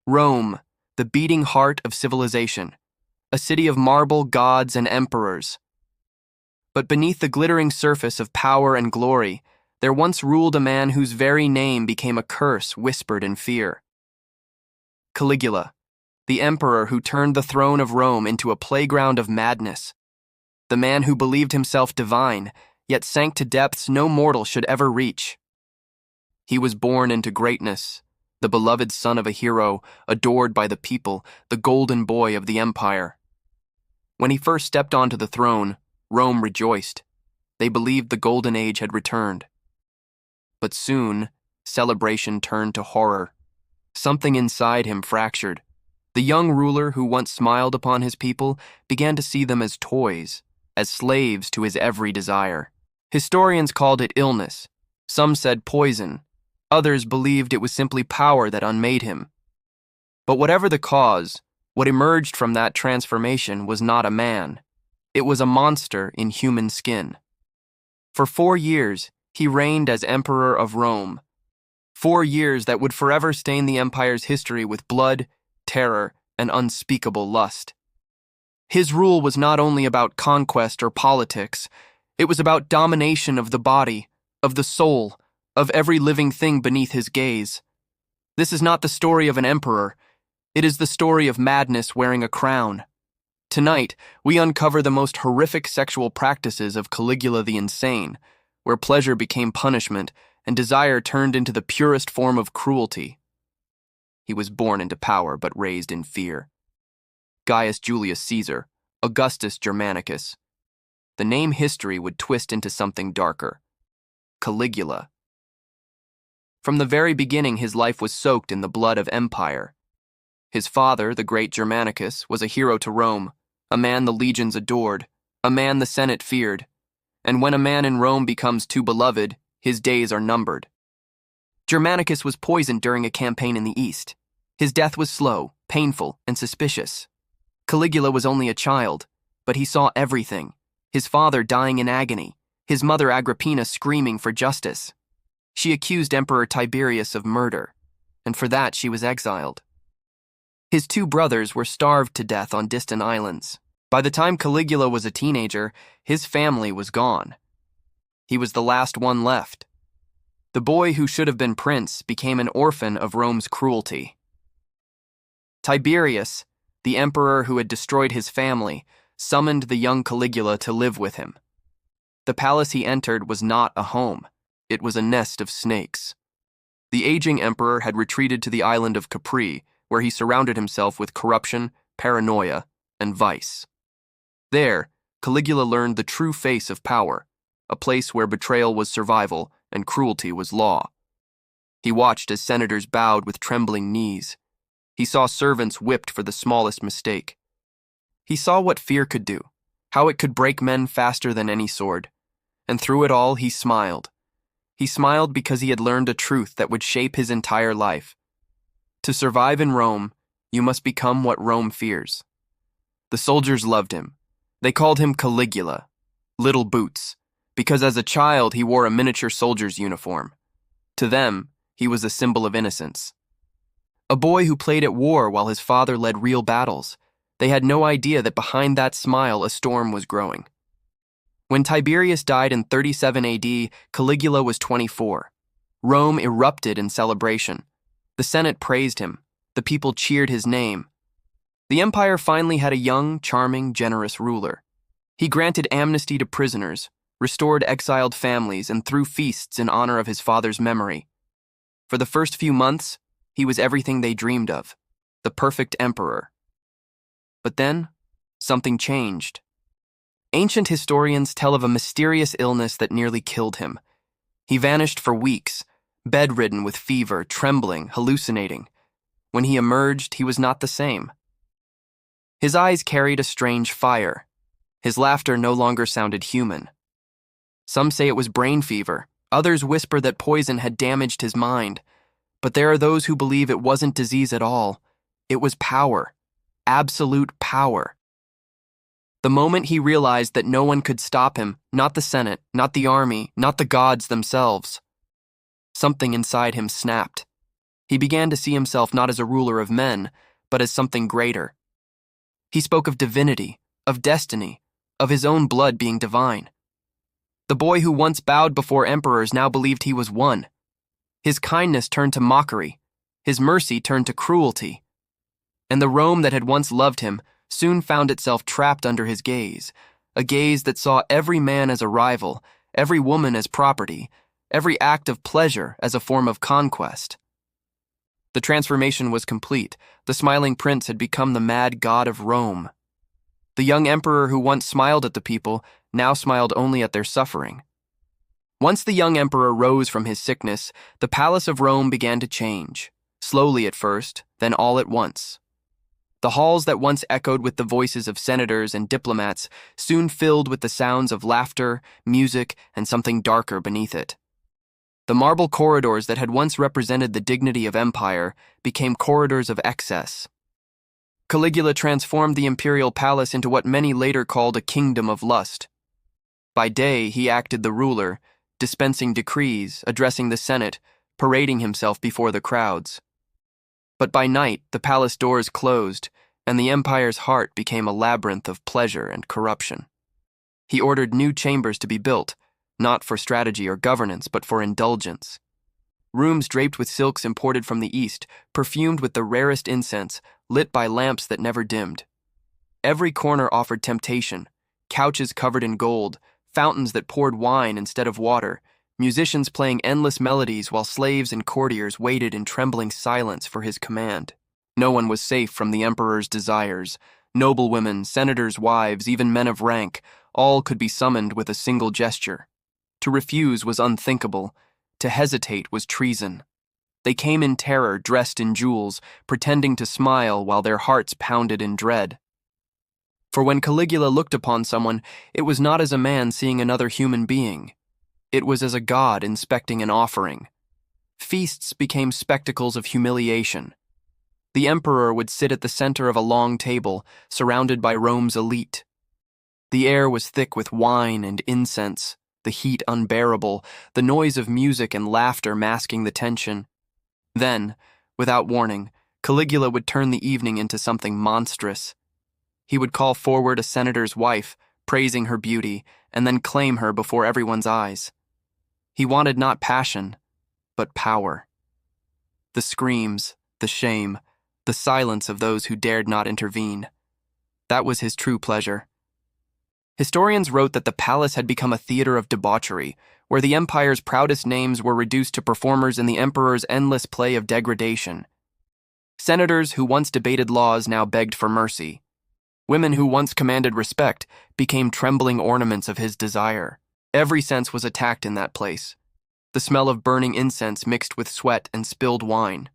Rome, the beating heart of civilization, a city of marble gods and emperors. But beneath the glittering surface of power and glory, there once ruled a man whose very name became a curse whispered in fear. Caligula, the emperor who turned the throne of Rome into a playground of madness. The man who believed himself divine, yet sank to depths no mortal should ever reach. He was born into greatness, the beloved son of a hero, adored by the people, the golden boy of the empire. When he first stepped onto the throne, Rome rejoiced. They believed the golden age had returned. But soon, celebration turned to horror. Something inside him fractured. The young ruler who once smiled upon his people began to see them as toys, as slaves to his every desire. Historians called it illness. Some said poison. Others believed it was simply power that unmade him. But whatever the cause, what emerged from that transformation was not a man. It was a monster in human skin. For 4 years, he reigned as Emperor of Rome. 4 years that would forever stain the empire's history with blood, terror, and unspeakable lust. His rule was not only about conquest or politics, it was about domination of the body, of the soul, of every living thing beneath his gaze. This is not the story of an emperor. It is the story of madness wearing a crown. Tonight, we uncover the most horrific sexual practices of Caligula the Insane, where pleasure became punishment and desire turned into the purest form of cruelty. He was born into power but raised in fear. Gaius Julius Caesar, Augustus Germanicus. The name history would twist into something darker. Caligula. From the very beginning, his life was soaked in the blood of empire. His father, the great Germanicus, was a hero to Rome, a man the legions adored, a man the Senate feared. And when a man in Rome becomes too beloved, his days are numbered. Germanicus was poisoned during a campaign in the East. His death was slow, painful, and suspicious. Caligula was only a child, but he saw everything. His father dying in agony, his mother Agrippina screaming for justice. She accused Emperor Tiberius of murder, and for that she was exiled. His 2 brothers were starved to death on distant islands. By the time Caligula was a teenager, his family was gone. He was the last one left. The boy who should have been prince became an orphan of Rome's cruelty. Tiberius, the emperor who had destroyed his family, summoned the young Caligula to live with him. The palace he entered was not a home. It was a nest of snakes. The aging emperor had retreated to the island of Capri, where he surrounded himself with corruption, paranoia, and vice. There, Caligula learned the true face of power, a place where betrayal was survival and cruelty was law. He watched as senators bowed with trembling knees. He saw servants whipped for the smallest mistake. He saw what fear could do, how it could break men faster than any sword. And through it all, he smiled. He smiled because he had learned a truth that would shape his entire life. To survive in Rome, you must become what Rome fears. The soldiers loved him. They called him Caligula, Little Boots, because as a child he wore a miniature soldier's uniform. To them, he was a symbol of innocence. A boy who played at war while his father led real battles. They had no idea that behind that smile a storm was growing. When Tiberius died in 37 AD, Caligula was 24. Rome erupted in celebration. The Senate praised him. The people cheered his name. The empire finally had a young, charming, generous ruler. He granted amnesty to prisoners, restored exiled families, and threw feasts in honor of his father's memory. For the first few months, he was everything they dreamed of, the perfect emperor. But then, something changed. Ancient historians tell of a mysterious illness that nearly killed him. He vanished for weeks, bedridden with fever, trembling, hallucinating. When he emerged, he was not the same. His eyes carried a strange fire. His laughter no longer sounded human. Some say it was brain fever. Others whisper that poison had damaged his mind. But there are those who believe it wasn't disease at all. It was power. Absolute power. The moment he realized that no one could stop him, not the Senate, not the army, not the gods themselves, something inside him snapped. He began to see himself not as a ruler of men, but as something greater. He spoke of divinity, of destiny, of his own blood being divine. The boy who once bowed before emperors now believed he was one. His kindness turned to mockery, his mercy turned to cruelty. And the Rome that had once loved him soon found itself trapped under his gaze, a gaze that saw every man as a rival, every woman as property, every act of pleasure as a form of conquest. The transformation was complete. The smiling prince had become the mad god of Rome. The young emperor who once smiled at the people now smiled only at their suffering. Once the young emperor rose from his sickness, the palace of Rome began to change, slowly at first, then all at once. The halls that once echoed with the voices of senators and diplomats soon filled with the sounds of laughter, music, and something darker beneath it. The marble corridors that had once represented the dignity of empire became corridors of excess. Caligula transformed the imperial palace into what many later called a kingdom of lust. By day, he acted the ruler, dispensing decrees, addressing the Senate, parading himself before the crowds. But by night, the palace doors closed, and the empire's heart became a labyrinth of pleasure and corruption. He ordered new chambers to be built, not for strategy or governance, but for indulgence. Rooms draped with silks imported from the East, perfumed with the rarest incense, lit by lamps that never dimmed. Every corner offered temptation, couches covered in gold, fountains that poured wine instead of water, musicians playing endless melodies while slaves and courtiers waited in trembling silence for his command. No one was safe from the emperor's desires. Noblewomen, senators' wives, even men of rank, all could be summoned with a single gesture. To refuse was unthinkable. To hesitate was treason. They came in terror, dressed in jewels, pretending to smile while their hearts pounded in dread. For when Caligula looked upon someone, it was not as a man seeing another human being. It was as a god inspecting an offering. Feasts became spectacles of humiliation. The emperor would sit at the center of a long table, surrounded by Rome's elite. The air was thick with wine and incense, the heat unbearable, the noise of music and laughter masking the tension. Then, without warning, Caligula would turn the evening into something monstrous. He would call forward a senator's wife, praising her beauty, and then claim her before everyone's eyes. He wanted not passion, but power. The screams, the shame, the silence of those who dared not intervene. That was his true pleasure. Historians wrote that the palace had become a theater of debauchery, where the empire's proudest names were reduced to performers in the emperor's endless play of degradation. Senators who once debated laws now begged for mercy. Women who once commanded respect became trembling ornaments of his desire. Every sense was attacked in that place. The smell of burning incense mixed with sweat and spilled wine.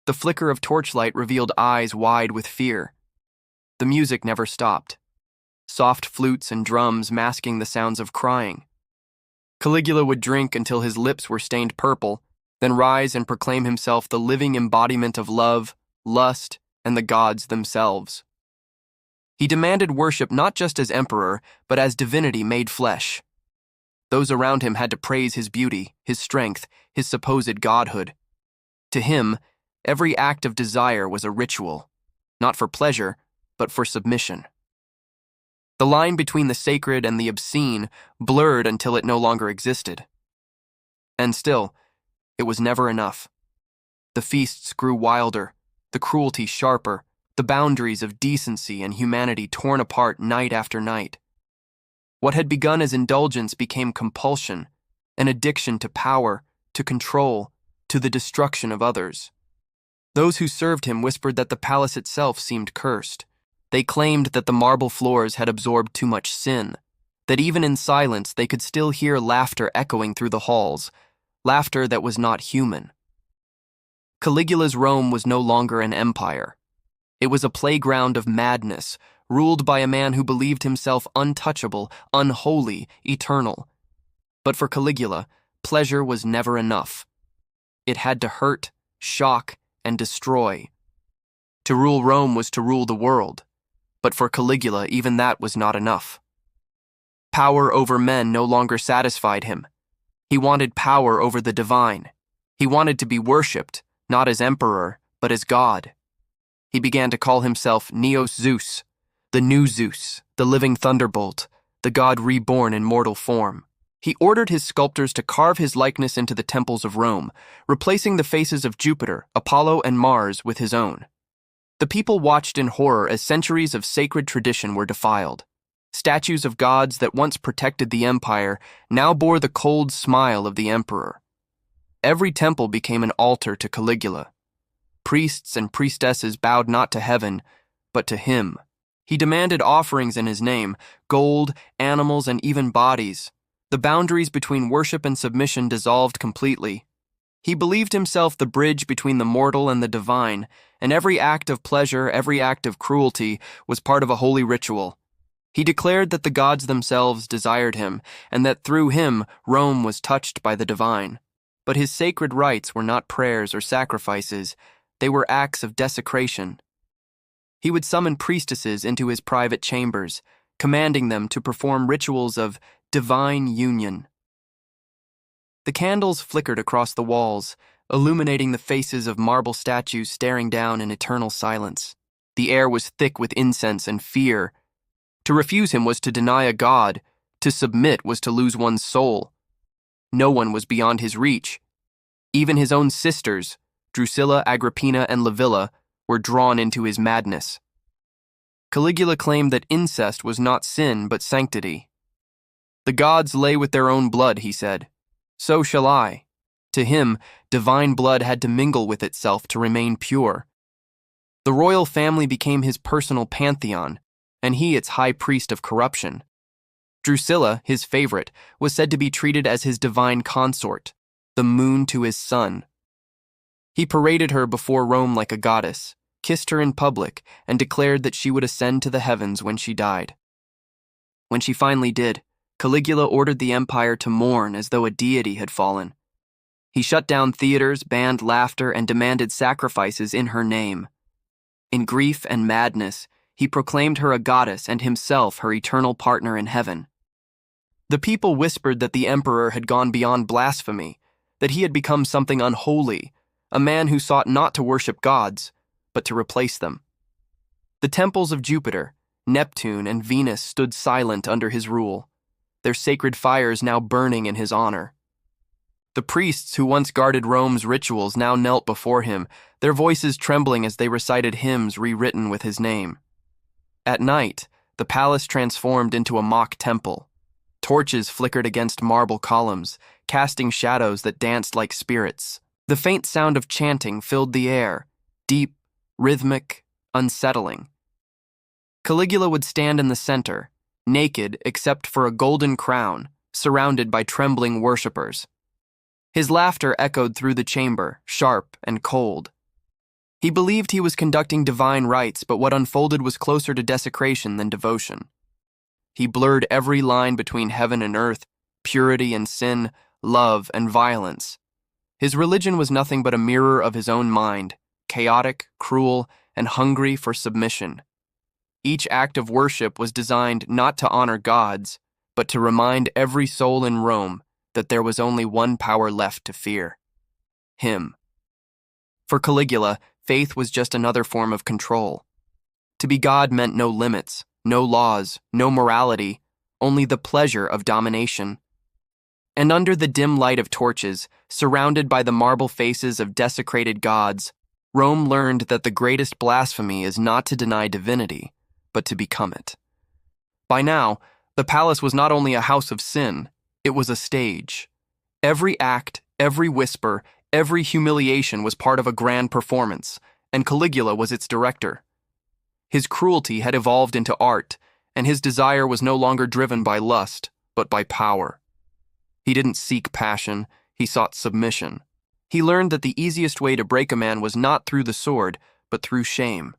The flicker of torchlight revealed eyes wide with fear. The music never stopped. Soft flutes and drums masking the sounds of crying. Caligula would drink until his lips were stained purple, then rise and proclaim himself the living embodiment of love, lust, and the gods themselves. He demanded worship not just as emperor, but as divinity made flesh. Those around him had to praise his beauty, his strength, his supposed godhood. To him, every act of desire was a ritual, not for pleasure, but for submission. The line between the sacred and the obscene blurred until it no longer existed. And still, it was never enough. The feasts grew wilder, the cruelty sharper, the boundaries of decency and humanity torn apart night after night. What had begun as indulgence became compulsion, an addiction to power, to control, to the destruction of others. Those who served him whispered that the palace itself seemed cursed. They claimed that the marble floors had absorbed too much sin, that even in silence they could still hear laughter echoing through the halls, laughter that was not human. Caligula's Rome was no longer an empire. It was a playground of madness, ruled by a man who believed himself untouchable, unholy, eternal. But for Caligula, pleasure was never enough. It had to hurt, shock, and destroy. To rule Rome was to rule the world. But for Caligula, even that was not enough. Power over men no longer satisfied him. He wanted power over the divine. He wanted to be worshipped, not as emperor, but as god. He began to call himself Neos Zeus, the new Zeus, the living thunderbolt, the god reborn in mortal form. He ordered his sculptors to carve his likeness into the temples of Rome, replacing the faces of Jupiter, Apollo, and Mars with his own. The people watched in horror as centuries of sacred tradition were defiled. Statues of gods that once protected the empire now bore the cold smile of the emperor. Every temple became an altar to Caligula. Priests and priestesses bowed not to heaven, but to him. He demanded offerings in his name, gold, animals, and even bodies. The boundaries between worship and submission dissolved completely. He believed himself the bridge between the mortal and the divine, and every act of pleasure, every act of cruelty, was part of a holy ritual. He declared that the gods themselves desired him, and that through him Rome was touched by the divine. But his sacred rites were not prayers or sacrifices, they were acts of desecration. He would summon priestesses into his private chambers, commanding them to perform rituals of divine union. The candles flickered across the walls, illuminating the faces of marble statues staring down in eternal silence. The air was thick with incense and fear. To refuse him was to deny a god. To submit was to lose one's soul. No one was beyond his reach. Even his own sisters, Drusilla, Agrippina, and Livilla, were drawn into his madness. Caligula claimed that incest was not sin but sanctity. The gods lay with their own blood, he said. So shall I. To him, divine blood had to mingle with itself to remain pure. The royal family became his personal pantheon, and he its high priest of corruption. Drusilla, his favorite, was said to be treated as his divine consort, the moon to his sun. He paraded her before Rome like a goddess, kissed her in public, and declared that she would ascend to the heavens when she died. When she finally did, Caligula ordered the empire to mourn as though a deity had fallen. He shut down theaters, banned laughter, and demanded sacrifices in her name. In grief and madness, he proclaimed her a goddess and himself her eternal partner in heaven. The people whispered that the emperor had gone beyond blasphemy, that he had become something unholy, a man who sought not to worship gods, but to replace them. The temples of Jupiter, Neptune, and Venus stood silent under his rule, their sacred fires now burning in his honor. The priests who once guarded Rome's rituals now knelt before him, their voices trembling as they recited hymns rewritten with his name. At night, the palace transformed into a mock temple. Torches flickered against marble columns, casting shadows that danced like spirits. The faint sound of chanting filled the air, deep, rhythmic, unsettling. Caligula would stand in the center, naked except for a golden crown, surrounded by trembling worshippers. His laughter echoed through the chamber, sharp and cold. He believed he was conducting divine rites, but what unfolded was closer to desecration than devotion. He blurred every line between heaven and earth, purity and sin, love and violence. His religion was nothing but a mirror of his own mind, chaotic, cruel, and hungry for submission. Each act of worship was designed not to honor gods, but to remind every soul in Rome that there was only one power left to fear: him. For Caligula, faith was just another form of control. To be God meant no limits, no laws, no morality, only the pleasure of domination. And under the dim light of torches, surrounded by the marble faces of desecrated gods, Rome learned that the greatest blasphemy is not to deny divinity, but to become it. By now, the palace was not only a house of sin, it was a stage. Every act, every whisper, every humiliation was part of a grand performance, and Caligula was its director. His cruelty had evolved into art, and his desire was no longer driven by lust, but by power. He didn't seek passion, he sought submission. He learned that the easiest way to break a man was not through the sword, but through shame.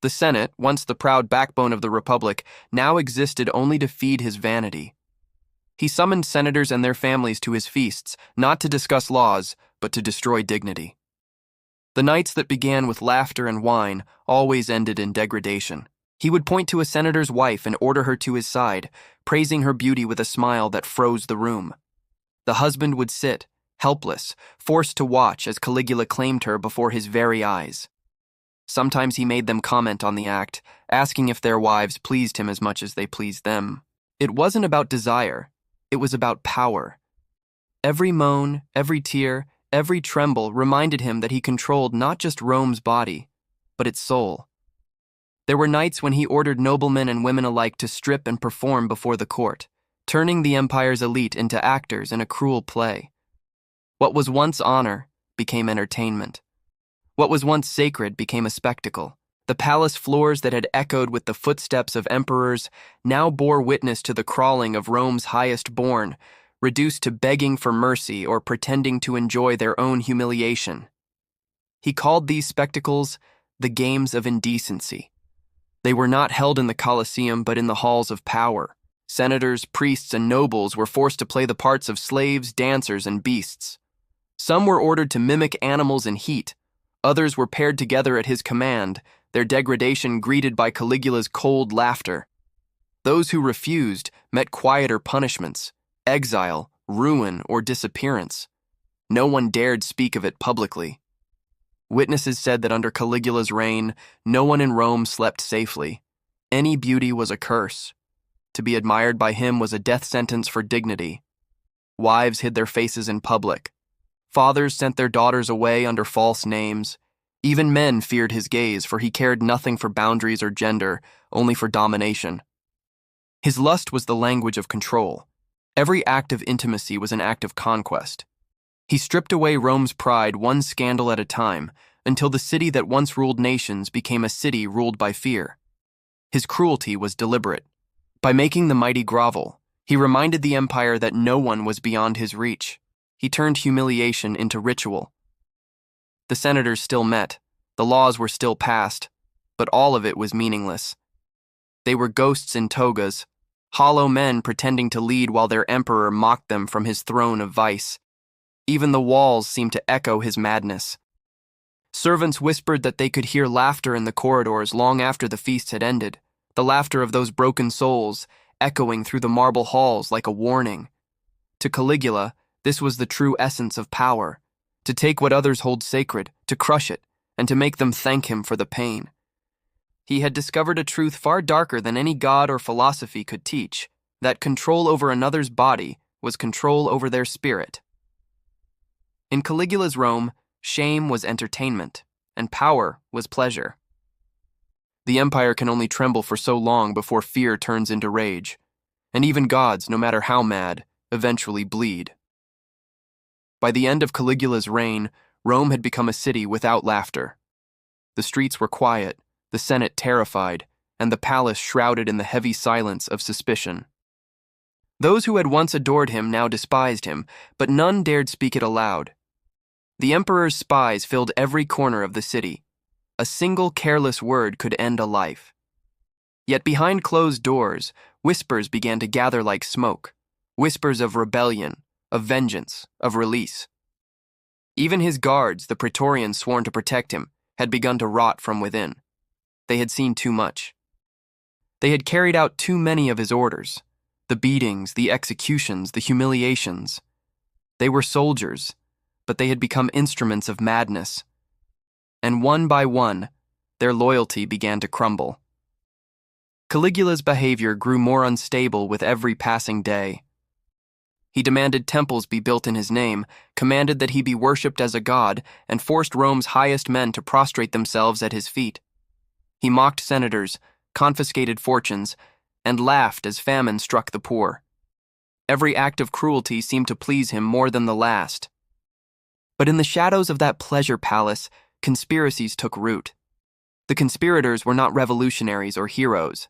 The Senate, once the proud backbone of the Republic, now existed only to feed his vanity. He summoned senators and their families to his feasts, not to discuss laws, but to destroy dignity. The nights that began with laughter and wine always ended in degradation. He would point to a senator's wife and order her to his side, praising her beauty with a smile that froze the room. The husband would sit, helpless, forced to watch as Caligula claimed her before his very eyes. Sometimes he made them comment on the act, asking if their wives pleased him as much as they pleased them. It wasn't about desire, it was about power. Every moan, every tear, every tremble reminded him that he controlled not just Rome's body, but its soul. There were nights when he ordered noblemen and women alike to strip and perform before the court, turning the empire's elite into actors in a cruel play. What was once honor became entertainment. What was once sacred became a spectacle. The palace floors that had echoed with the footsteps of emperors now bore witness to the crawling of Rome's highest born, reduced to begging for mercy or pretending to enjoy their own humiliation. He called these spectacles the games of indecency. They were not held in the Colosseum but in the halls of power. Senators, priests, and nobles were forced to play the parts of slaves, dancers, and beasts. Some were ordered to mimic animals in heat. Others were paired together at his command, their degradation greeted by Caligula's cold laughter. Those who refused met quieter punishments, exile, ruin, or disappearance. No one dared speak of it publicly. Witnesses said that under Caligula's reign, no one in Rome slept safely. Any beauty was a curse. To be admired by him was a death sentence for dignity. Wives hid their faces in public. Fathers sent their daughters away under false names. Even men feared his gaze, for he cared nothing for boundaries or gender, only for domination. His lust was the language of control. Every act of intimacy was an act of conquest. He stripped away Rome's pride one scandal at a time, until the city that once ruled nations became a city ruled by fear. His cruelty was deliberate. By making the mighty grovel, he reminded the empire that no one was beyond his reach. He turned humiliation into ritual. The senators still met, the laws were still passed, but all of it was meaningless. They were ghosts in togas, hollow men pretending to lead while their emperor mocked them from his throne of vice. Even the walls seemed to echo his madness. Servants whispered that they could hear laughter in the corridors long after the feast had ended, the laughter of those broken souls echoing through the marble halls like a warning. To Caligula, this was the true essence of power, to take what others hold sacred, to crush it, and to make them thank him for the pain. He had discovered a truth far darker than any god or philosophy could teach, that control over another's body was control over their spirit. In Caligula's Rome, shame was entertainment, and power was pleasure. The empire can only tremble for so long before fear turns into rage, and even gods, no matter how mad, eventually bleed. By the end of Caligula's reign, Rome had become a city without laughter. The streets were quiet, the Senate terrified, and the palace shrouded in the heavy silence of suspicion. Those who had once adored him now despised him, but none dared speak it aloud. The emperor's spies filled every corner of the city. A single careless word could end a life. Yet behind closed doors, whispers began to gather like smoke, whispers of rebellion, of vengeance, of release. Even his guards, the praetorians sworn to protect him, had begun to rot from within. They had seen too much. They had carried out too many of his orders, the beatings, the executions, the humiliations. They were soldiers, but they had become instruments of madness. And one by one, their loyalty began to crumble. Caligula's behavior grew more unstable with every passing day. He demanded temples be built in his name, commanded that he be worshipped as a god, and forced Rome's highest men to prostrate themselves at his feet. He mocked senators, confiscated fortunes, and laughed as famine struck the poor. Every act of cruelty seemed to please him more than the last. But in the shadows of that pleasure palace, conspiracies took root. The conspirators were not revolutionaries or heroes.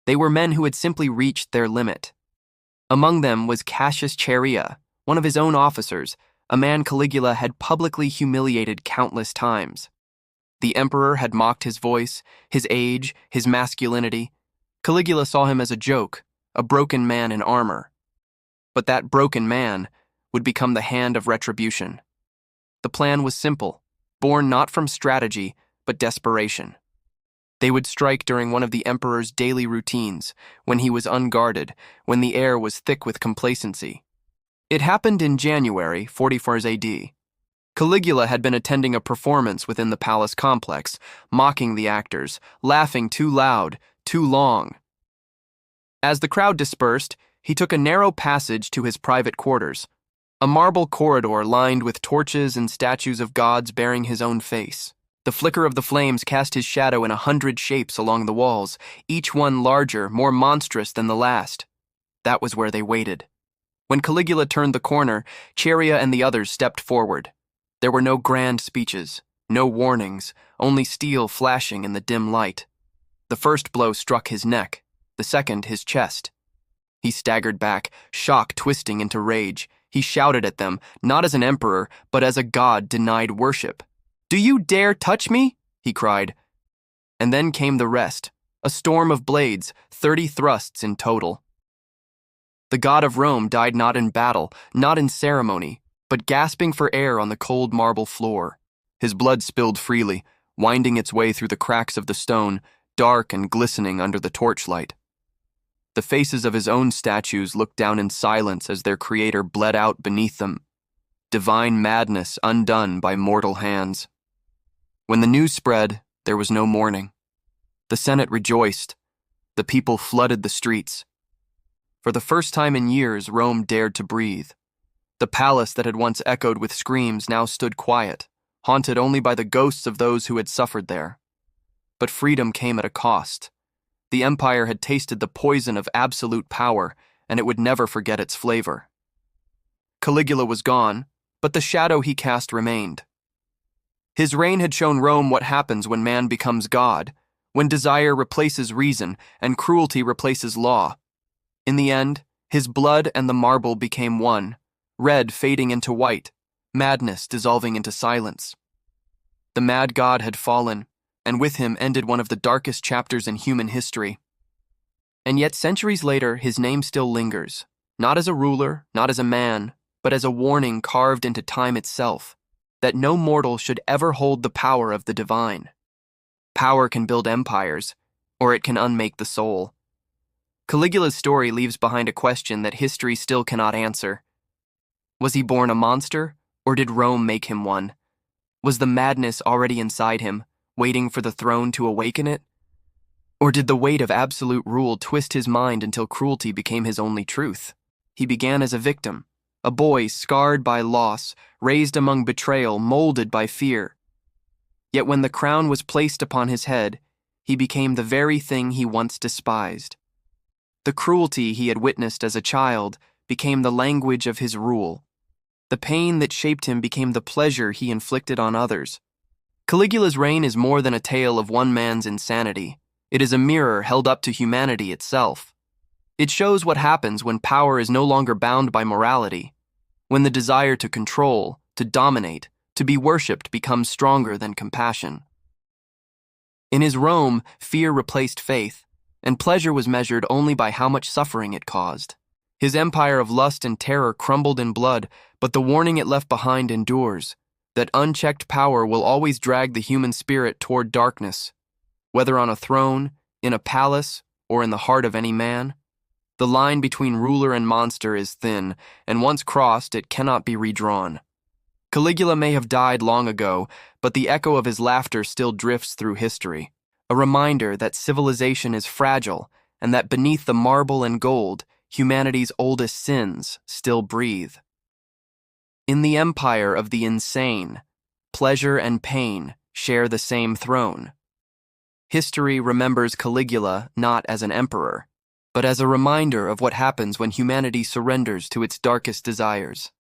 They were men who had simply reached their limit. Among them was Cassius Chaerea, one of his own officers, a man Caligula had publicly humiliated countless times. The emperor had mocked his voice, his age, his masculinity. Caligula saw him as a joke, a broken man in armor. But that broken man would become the hand of retribution. The plan was simple, born not from strategy, but desperation. They would strike during one of the emperor's daily routines, when he was unguarded, when the air was thick with complacency. It happened in January 44 AD. Caligula had been attending a performance within the palace complex, mocking the actors, laughing too loud, too long. As the crowd dispersed, he took a narrow passage to his private quarters, a marble corridor lined with torches and statues of gods bearing his own face. The flicker of the flames cast his shadow in 100 shapes along the walls, each one larger, more monstrous than the last. That was where they waited. When Caligula turned the corner, Charia and the others stepped forward. There were no grand speeches, no warnings, only steel flashing in the dim light. The first blow struck his neck, the second his chest. He staggered back, shock twisting into rage. He shouted at them, not as an emperor, but as a god denied worship. "Do you dare touch me?" he cried. And then came the rest, a storm of blades, 30 thrusts in total. The god of Rome died not in battle, not in ceremony, but gasping for air on the cold marble floor. His blood spilled freely, winding its way through the cracks of the stone, dark and glistening under the torchlight. The faces of his own statues looked down in silence as their creator bled out beneath them. Divine madness undone by mortal hands. When the news spread, there was no mourning. The Senate rejoiced. The people flooded the streets. For the first time in years, Rome dared to breathe. The palace that had once echoed with screams now stood quiet, haunted only by the ghosts of those who had suffered there. But freedom came at a cost. The empire had tasted the poison of absolute power, and it would never forget its flavor. Caligula was gone, but the shadow he cast remained. His reign had shown Rome what happens when man becomes God, when desire replaces reason and cruelty replaces law. In the end, his blood and the marble became one, red fading into white, madness dissolving into silence. The mad god had fallen, and with him ended one of the darkest chapters in human history. And yet centuries later, his name still lingers, not as a ruler, not as a man, but as a warning carved into time itself, that no mortal should ever hold the power of the divine. Power can build empires, or it can unmake the soul. Caligula's story leaves behind a question that history still cannot answer. Was he born a monster, or did Rome make him one? Was the madness already inside him, waiting for the throne to awaken it? Or did the weight of absolute rule twist his mind until cruelty became his only truth? He began as a victim, a boy scarred by loss, raised among betrayal, molded by fear. Yet when the crown was placed upon his head, he became the very thing he once despised. The cruelty he had witnessed as a child became the language of his rule. The pain that shaped him became the pleasure he inflicted on others. Caligula's reign is more than a tale of one man's insanity. It is a mirror held up to humanity itself. It shows what happens when power is no longer bound by morality, when the desire to control, to dominate, to be worshipped becomes stronger than compassion. In his Rome, fear replaced faith, and pleasure was measured only by how much suffering it caused. His empire of lust and terror crumbled in blood, but the warning it left behind endures, that unchecked power will always drag the human spirit toward darkness. Whether on a throne, in a palace, or in the heart of any man, the line between ruler and monster is thin, and once crossed, it cannot be redrawn. Caligula may have died long ago, but the echo of his laughter still drifts through history, a reminder that civilization is fragile, and that beneath the marble and gold, humanity's oldest sins still breathe. In the empire of the insane, pleasure and pain share the same throne. History remembers Caligula not as an emperor, but as a reminder of what happens when humanity surrenders to its darkest desires.